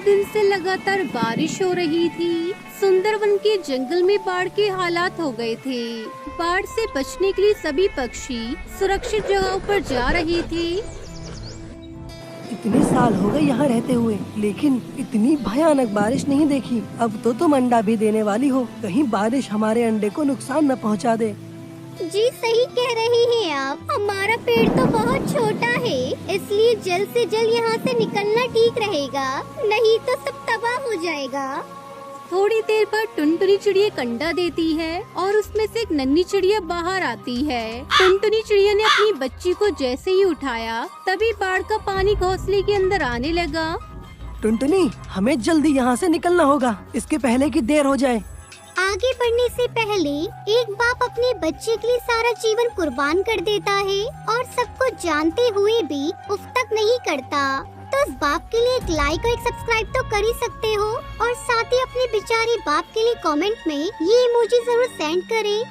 दिन से लगातार बारिश हो रही थी। सुंदरवन के जंगल में बाढ़ के हालात हो गए थे। बाढ़ से बचने के लिए सभी पक्षी सुरक्षित जगहों पर जा रहे थे। इतने साल हो गए यहाँ रहते हुए, लेकिन इतनी भयानक बारिश नहीं देखी। अब तो तुम अंडा भी देने वाली हो, कहीं बारिश हमारे अंडे को नुकसान न पहुँचा दे। जी सही कह रहे हैं आप। हमारा पेड़ तो बहुत छोटा है, इसलिए जल्द से जल्द यहाँ से निकलना ठीक रहेगा, नहीं तो सब तबाह हो जाएगा। थोड़ी देर बाद टुनटुनी चिड़िया अंडा देती है और उसमें से एक नन्ही चिड़िया बाहर आती है। टुनटुनी चिड़िया ने अपनी बच्ची को जैसे ही उठाया, तभी बाढ़ का पानी घोंसले के अंदर आने लगा। टुनटुनी, हमें जल्दी यहाँ से निकलना होगा, इसके पहले कि देर हो जाए। आगे बढ़ने से पहले एक बाप अपने बच्चे के लिए सारा जीवन कुर्बान कर देता है और सब कुछ जानते हुए भी उफ तक नहीं करता। तो उस बाप के लिए एक लाइक और एक सब्सक्राइब तो कर ही सकते हो, और साथ ही अपने बेचारे बाप के लिए कमेंट में ये इमोजी जरूर सेंड करें।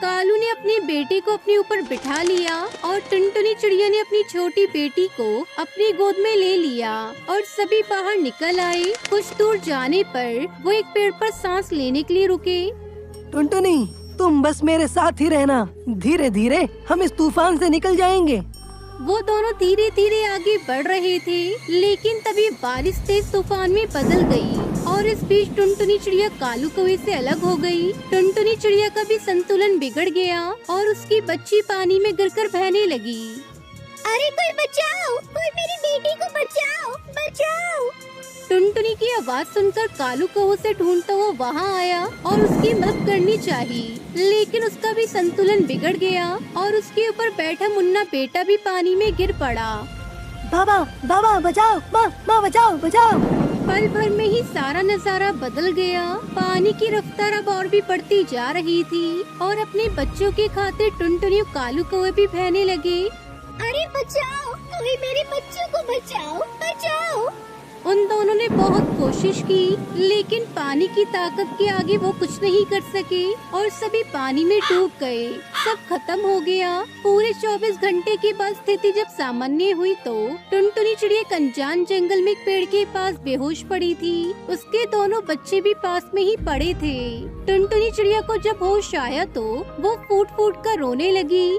कालू ने अपने बेटे को अपने ऊपर बिठा लिया और टुनटुनी चिड़िया ने अपनी छोटी बेटी को अपनी गोद में ले लिया और सभी बाहर निकल आए। कुछ दूर जाने पर वो एक पेड़ पर सांस लेने के लिए रुके। टुनटुनी, तुम बस मेरे साथ ही रहना, धीरे धीरे हम इस तूफान से निकल जाएंगे। वो दोनों धीरे धीरे आगे बढ़ रहे थे, लेकिन तभी बारिश तेज तूफान में बदल गई और इस बीच टुनटुनी चिड़िया कालू कौवे से अलग हो गई। टुनटुनी चिड़िया का भी संतुलन बिगड़ गया और उसकी बच्ची पानी में गिरकर बहने लगी। अरे कोई बचाओ, कोई मेरी बेटी को बचाओ, बचाओ। टुनटुनी की आवाज सुनकर कालू कौवा से ढूंढता हुआ वहाँ आया और उसकी मदद करनी चाहिए, लेकिन उसका भी संतुलन बिगड़ गया और उसके ऊपर बैठा मुन्ना बेटा भी पानी में गिर पड़ा। बाबा, बाबा बचाओ, माँ बचाओ, बचाओ। पल भर में ही सारा नजारा बदल गया। पानी की रफ्तार अब और भी बढ़ती जा रही थी और अपने बच्चों के खातिर टुनटुनी और कालू कौवे भी बहने लगे। अरे बचाओ, कोई मेरे बच्चों को बचाओ, बचाओ। उन दोनों ने बहुत कोशिश की, लेकिन पानी की ताकत के आगे वो कुछ नहीं कर सके और सभी पानी में डूब गए। सब खत्म हो गया। पूरे 24 घंटे के बाद स्थिति जब सामान्य हुई तो टुनटुनी चिड़िया एक अनजान जंगल में एक पेड़ के पास बेहोश पड़ी थी। उसके दोनों बच्चे भी पास में ही पड़े थे। टुनटुनी चिड़िया को जब होश आया तो वो फूट फूट कर रोने लगी।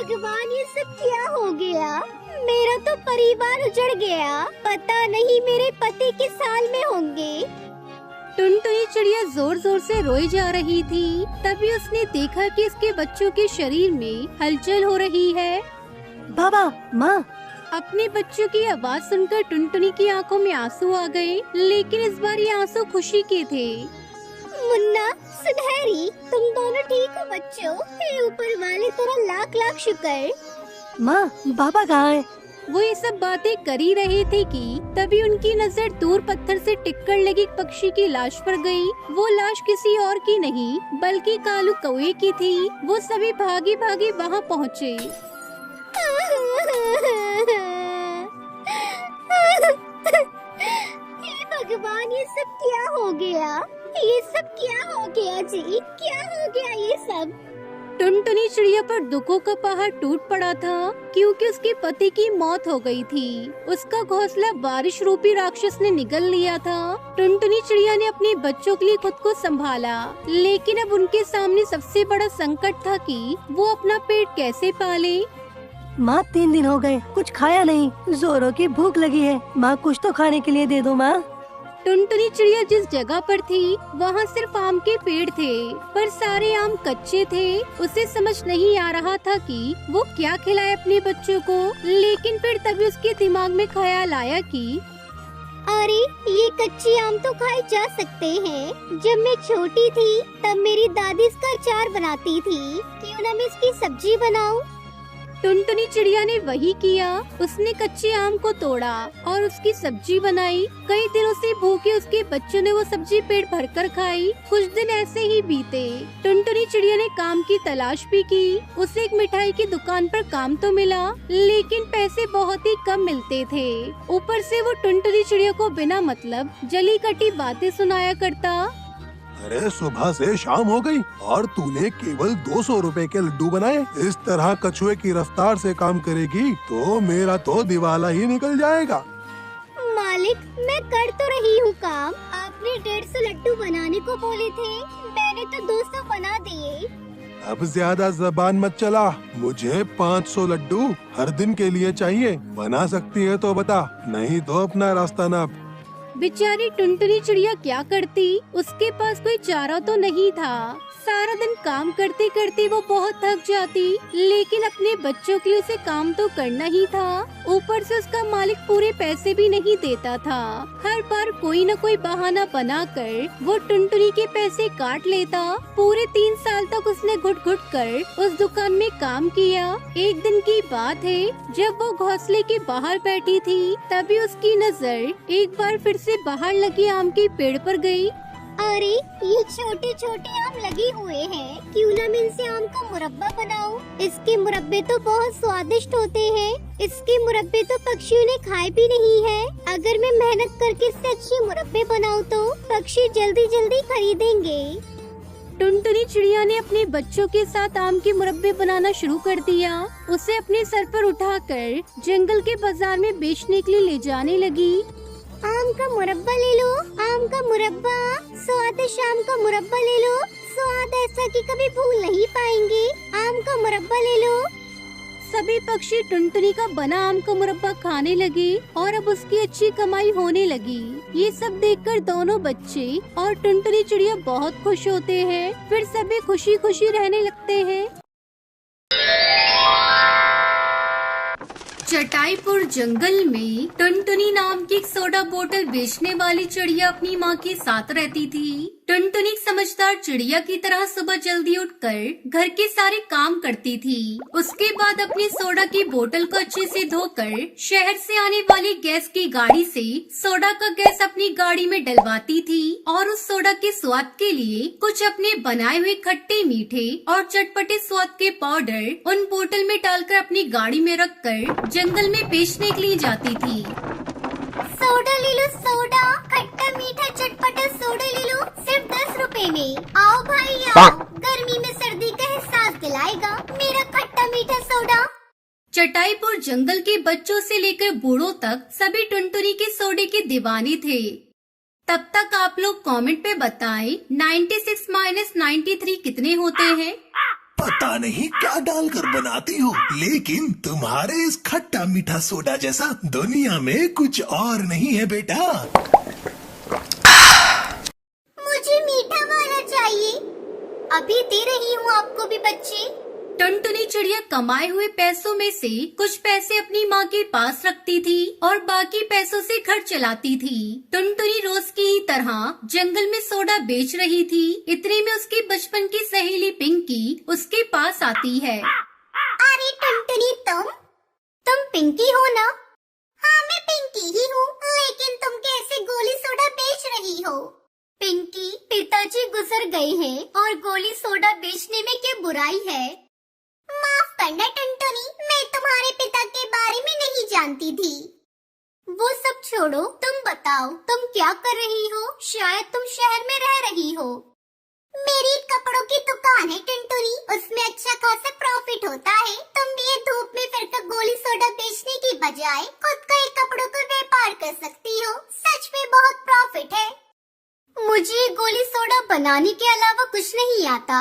भगवान, ये सब क्या हो गया? मेरा तो परिवार उजड़ गया। पता नहीं मेरे पति किस हाल में होंगे। टुनटुनी चिड़िया जोर जोर से रोई जा रही थी। तभी उसने देखा कि इसके बच्चों के शरीर में हलचल हो रही है। बाबा, माँ। अपने बच्चों की आवाज सुनकर टुनटुनी की आंखों में आंसू आ गए, लेकिन इस बार ये आंसू खुशी के थे। मुन्ना, सुनहरी, तुम दोनों ठीक हो बच्चों? हे ऊपर वाले, तेरा लाख लाख शुक्र। माँ, बाबा कहाँ है? वो ये सब बातें कर ही रहे थे कि तभी उनकी नजर दूर पत्थर से टिककर लगी एक पक्षी की लाश पर गई। वो लाश किसी और की नहीं बल्कि कालू कौवे की थी। वो सभी भागी भागी वहाँ पहुँचे। हे भगवान, ये सब क्या हो गया? ये सब क्या हो गया जी? क्या हो गया ये सब? टुनटुनी चिड़िया पर दुखों का पहाड़ टूट पड़ा था, क्योंकि उसके पति की मौत हो गई थी। उसका घोंसला बारिश रूपी राक्षस ने निगल लिया था। टुनटुनी चिड़िया ने अपने बच्चों के लिए खुद को संभाला, लेकिन अब उनके सामने सबसे बड़ा संकट था कि वो अपना पेट कैसे पाले। माँ, 3 दिन हो गए, कुछ खाया नहीं, जोरों की भूख लगी है। माँ, कुछ तो खाने के लिए दे दो माँ। टुनटुनी चिड़िया जिस जगह पर थी वहाँ सिर्फ आम के पेड़ थे, पर सारे आम कच्चे थे। उसे समझ नहीं आ रहा था कि वो क्या खिलाए अपने बच्चों को, लेकिन फिर तभी उसके दिमाग में ख्याल आया कि अरे, ये कच्चे आम तो खाए जा सकते हैं। जब मैं छोटी थी तब मेरी दादी इसका अचार बनाती थी, क्यों ना मैं इसकी सब्जी बनाऊं? टुनटुनी चिड़िया ने वही किया। उसने कच्चे आम को तोड़ा और उसकी सब्जी बनाई। कई दिनों से भूखे उसके बच्चों ने वो सब्जी पेट भरकर खाई। कुछ दिन ऐसे ही बीते। टुनटुनी चिड़िया ने काम की तलाश भी की। उसे एक मिठाई की दुकान पर काम तो मिला, लेकिन पैसे बहुत ही कम मिलते थे। ऊपर से वो टुनटुनी चिड़िया को बिना मतलब जली कटी बातें सुनाया करता। अरे सुबह से शाम हो गई और तूने केवल 200 रुपए के लड्डू बनाए। इस तरह कछुए की रफ्तार से काम करेगी तो मेरा तो दिवाला ही निकल जाएगा। मालिक, मैं कर तो रही हूँ काम। आपने 150 लड्डू बनाने को बोले थे, मैंने तो 200 बना दिए। अब ज्यादा जबान मत चला। मुझे 500 लड्डू हर दिन के लिए चाहिए। बना सकती है तो बता, नहीं तो अपना रास्ता नाप। बेचारी टुनटुनी चिड़िया क्या करती, उसके पास कोई चारा तो नहीं था। सारा दिन काम करते करते वो बहुत थक जाती, लेकिन अपने बच्चों के लिए उसे काम तो करना ही था। ऊपर से उसका मालिक पूरे पैसे भी नहीं देता था। हर बार कोई न कोई बहाना बनाकर वो टुनटुनी के पैसे काट लेता। पूरे 3 साल तक उसने घुट घुट कर उस दुकान में काम किया। एक दिन की बात है, जब वो घोंसले के बाहर बैठी थी, तभी उसकी नजर एक बार फिर से बाहर लगे आम के पेड़ पर गई। अरे, ये छोटे छोटे आम लगे हुए हैं, क्यों ना मैं इनसे आम का मुरब्बा बनाऊं? इसके मुरब्बे तो बहुत स्वादिष्ट होते हैं। इसके मुरब्बे तो पक्षियों ने खाए भी नहीं है। अगर मैं मेहनत करके इससे अच्छे मुरब्बे बनाऊं तो पक्षी जल्दी जल्दी खरीदेंगे। टुनटुनी चिड़िया ने अपने बच्चों के साथ आम के मुरब्बे बनाना शुरू कर दिया। उसे अपने सर पर उठाकर जंगल के बाजार में बेचने के लिए ले जाने लगी। आम का मुरब्बा ले लो, आम का मुरब्बा, स्वादिष्ट आम का मुरब्बा ले लो। स्वाद ऐसा कि कभी भूल नहीं पाएंगे। आम का मुरब्बा ले लो। सभी पक्षी टुनटुनी का बना आम का मुरब्बा खाने लगे और अब उसकी अच्छी कमाई होने लगी। ये सब देखकर दोनों बच्चे और टुनटुनी चिड़िया बहुत खुश होते हैं। फिर सभी खुशी खुशी रहने लगते हैं। चटाईपुर जंगल में टुनटुनी नाम की एक सोडा बोतल बेचने वाली चिड़िया अपनी माँ के साथ रहती थी। टुनटुनी एक समझदार चिड़िया की तरह सुबह जल्दी उठकर घर के सारे काम करती थी। उसके बाद अपनी सोडा की बोतल को अच्छे से धोकर शहर से आने वाली गैस की गाड़ी से सोडा का गैस अपनी गाड़ी में डलवाती थी और उस सोडा के स्वाद के लिए कुछ अपने बनाए हुए खट्टे मीठे और चटपटे स्वाद के पाउडर उन बोतल में डालकर अपनी गाड़ी में रखकर जंगल में बेचने के लिए जाती थी। सोडा ले लो, सोडा, खट्टा मीठा चटपटा सोडा ले लो, सिर्फ 10 रुपए में। आओ भाई आओ, गर्मी में सर्दी का एहसास दिलाएगा मेरा खट्टा मीठा सोडा। चटाईपुर जंगल के बच्चों से लेकर बूढ़ों तक सभी टुनटुनी के सोडे के दीवाने थे। तब तक आप लोग कमेंट पे बताएं 96 - 93 कितने होते हैं? पता नहीं क्या डालकर बनाती हो, लेकिन तुम्हारे इस खट्टा मीठा सोडा जैसा दुनिया में कुछ और नहीं है बेटा। मुझे मीठा वाला चाहिए। अभी दे रही हूँ आपको भी बच्चे। टुनटुनी चिड़िया कमाए हुए पैसों में से कुछ पैसे अपनी माँ के पास रखती थी और बाकी पैसों से घर चलाती थी। टुनटुनी रोज की ही तरह जंगल में सोडा बेच रही थी। इतने में उसकी बचपन की सहेली पिंकी उसके पास आती है। अरे टुनटुनी, तुम पिंकी हो ना? हाँ, मैं पिंकी ही हूँ, लेकिन तुम कैसे गोली सोडा बेच रही हो? पिंकी, पिताजी गुजर गए हैं और गोली सोडा बेचने में क्या बुराई है? माफ करना टुनटुनी, मैं तुम्हारे पिता के बारे में नहीं जानती थी। वो सब छोड़ो, तुम बताओ तुम क्या कर रही हो? शायद तुम शहर में रह रही हो। मेरी कपड़ों की दुकान है टुनटुनी, उसमें अच्छा खासा प्रॉफिट होता है। तुम भी ये धूप में फिरकर गोली सोडा बेचने की बजाय खुद का एक कपड़ों का व्यापार कर सकती हो। सच में बहुत प्रॉफिट है। मुझे गोली सोडा बनाने के अलावा कुछ नहीं आता।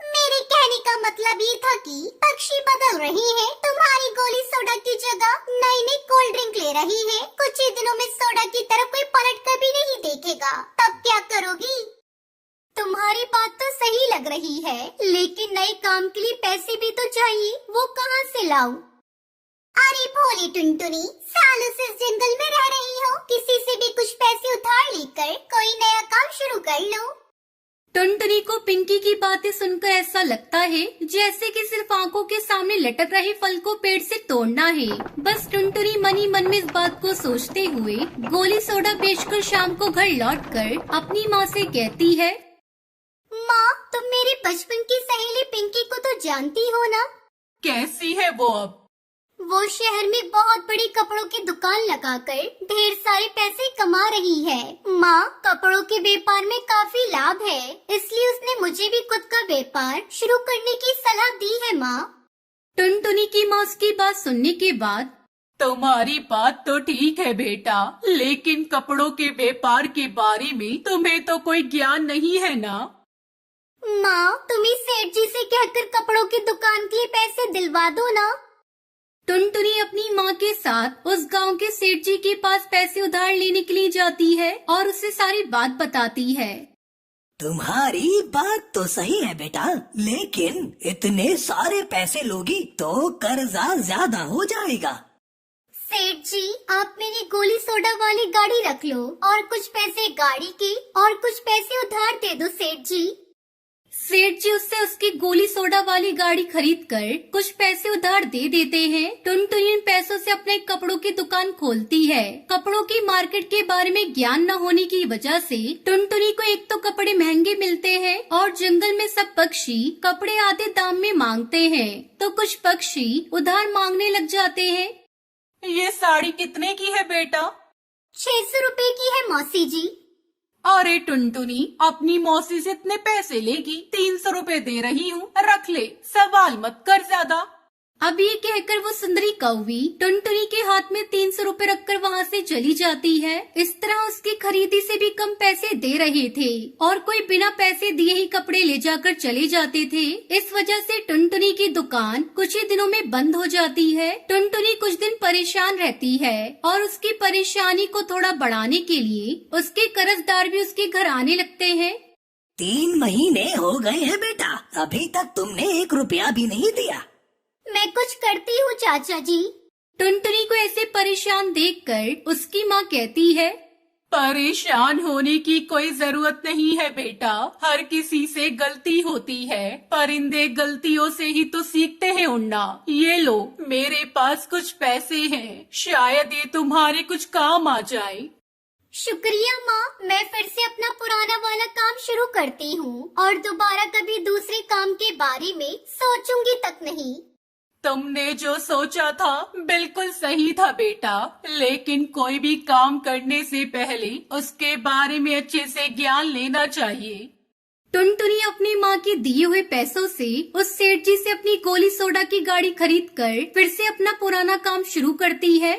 मेरे कहने का मतलब ये था कि पक्षी बदल रही हैं। तुम्हारी गोली सोडा की जगह नई नई कोल्ड ड्रिंक ले रही है। कुछ ही दिनों में सोडा की तरफ कोई पलट कर भी नहीं देखेगा। तब क्या करोगी? तुम्हारी बात तो सही लग रही है, लेकिन नए काम के लिए पैसे भी तो चाहिए। वो कहाँ से लाऊं? अरे भोली टुनटुनी, सालों से इस जंगल में रह रही हो, किसी से भी कुछ पैसे उधार लेकर कोई नया काम शुरू कर लो। टुनटुनी को पिंकी की बातें सुनकर ऐसा लगता है जैसे कि सिर्फ आंखों के सामने लटक रहे फल को पेड़ से तोड़ना है। बस टुनटुनी मन ही मन में इस बात को सोचते हुए गोली सोडा बेचकर शाम को घर लौटकर अपनी माँ से कहती है, माँ, तुम मेरी बचपन की सहेली पिंकी को तो जानती हो ना? कैसी है वो अब? वो शहर में बहुत बड़ी कपड़ों की दुकान लगाकर ढेर सारे पैसे कमा रही है। माँ, कपड़ों के व्यापार में काफी लाभ है, इसलिए उसने मुझे भी खुद का व्यापार शुरू करने की सलाह दी है। माँ, टुनटुनी की माँ उसकी बात सुनने के बाद, तुम्हारी बात तो ठीक है बेटा, लेकिन कपड़ों के व्यापार के बारे में तुम्हें तो कोई ज्ञान नहीं है ना। माँ, तुम ही सेठ जी से कहकर कपड़ों की दुकान के लिए पैसे दिलवा दो ना। टुनटुनी अपनी माँ के साथ उस गांव के सेठ जी के पास पैसे उधार लेने के लिए जाती है और उसे सारी बात बताती है। तुम्हारी बात तो सही है बेटा, लेकिन इतने सारे पैसे लोगी तो कर्जा ज्यादा हो जाएगा। सेठ जी, आप मेरी गोली सोडा वाली गाड़ी रख लो और कुछ पैसे गाड़ी के और कुछ पैसे उधार दे दो। सेठ जी, सेठ जी उससे उसकी गोली सोडा वाली गाड़ी खरीद कर कुछ पैसे उधार दे देते हैं। टुनटुनी इन पैसों से अपने कपड़ों की दुकान खोलती है। कपड़ों की मार्केट के बारे में ज्ञान न होने की वजह से टुनटुनी को एक तो कपड़े महंगे मिलते हैं और जंगल में सब पक्षी कपड़े आधे दाम में मांगते हैं, तो कुछ पक्षी उधार मांगने लग जाते हैं। ये साड़ी कितने की है बेटा? 600 रुपए की है मौसी जी। अरे टुनटुनी, अपनी मौसी से इतने पैसे लेगी? 300 रुपए दे रही हूँ, रख ले, सवाल मत कर ज्यादा। अब ये कहकर वो सुंदरी कौवी टुनटुनी के हाथ में 300 रुपए रखकर वहाँ से चली जाती है। इस तरह उसकी खरीदी से भी कम पैसे दे रहे थे और कोई बिना पैसे दिए ही कपड़े ले जाकर चले जाते थे। इस वजह से टुनटुनी की दुकान कुछ ही दिनों में बंद हो जाती है। टुनटुनी कुछ दिन परेशान रहती है और उसकी परेशानी को थोड़ा बढ़ाने के लिए उसके कर्जदार भी उसके घर आने लगते हैं। 3 महीने हो गए हैं बेटा, अभी तक तुमने 1 रुपया भी नहीं दिया। मैं कुछ करती हूँ चाचा जी। टुनटुनी को ऐसे परेशान देखकर उसकी माँ कहती है, परेशान होने की कोई जरूरत नहीं है बेटा, हर किसी से गलती होती है, परिंदे गलतियों से ही तो सीखते हैं उड़ना। ये लो, मेरे पास कुछ पैसे हैं, शायद ये तुम्हारे कुछ काम आ जाए। शुक्रिया माँ, मैं फिर से अपना पुराना वाला काम शुरू करती हूँ और दोबारा कभी दूसरे काम के बारे में सोचूंगी तक नहीं। तुमने जो सोचा था बिल्कुल सही था बेटा, लेकिन कोई भी काम करने से पहले उसके बारे में अच्छे से ज्ञान लेना चाहिए। टुनटुनी अपनी माँ के दिए हुए पैसों से उस सेठ जी से अपनी गोली सोडा की गाड़ी खरीद कर फिर से अपना पुराना काम शुरू करती है।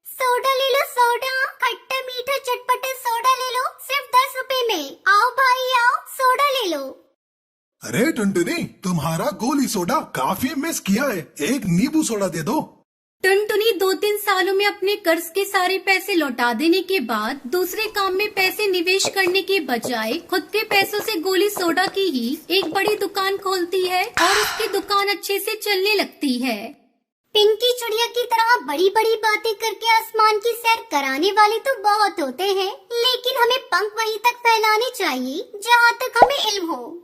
सोडा ले लो, सोडा, खट्टा मीठा चटपटा सोडा ले लो, सिर्फ 10 रुपए में। आओ भाई आओ, सोडा ले लो। अरे टुनटुनी, तुम्हारा गोली सोडा काफी मिस किया है, एक नींबू सोडा दे दो। टुनटुनी 2-3 सालों में अपने कर्ज के सारे पैसे लौटा देने के बाद दूसरे काम में पैसे निवेश करने के बजाय खुद के पैसों से गोली सोडा की ही एक बड़ी दुकान खोलती है और उसकी दुकान अच्छे से चलने लगती है। पिंकी चिड़िया की तरह बड़ी बड़ी बातें करके आसमान की सैर कराने वाले तो बहुत होते हैं, लेकिन हमें पंख वहीं तक फैलाने चाहिए जहाँ तक हमें इल्म हो।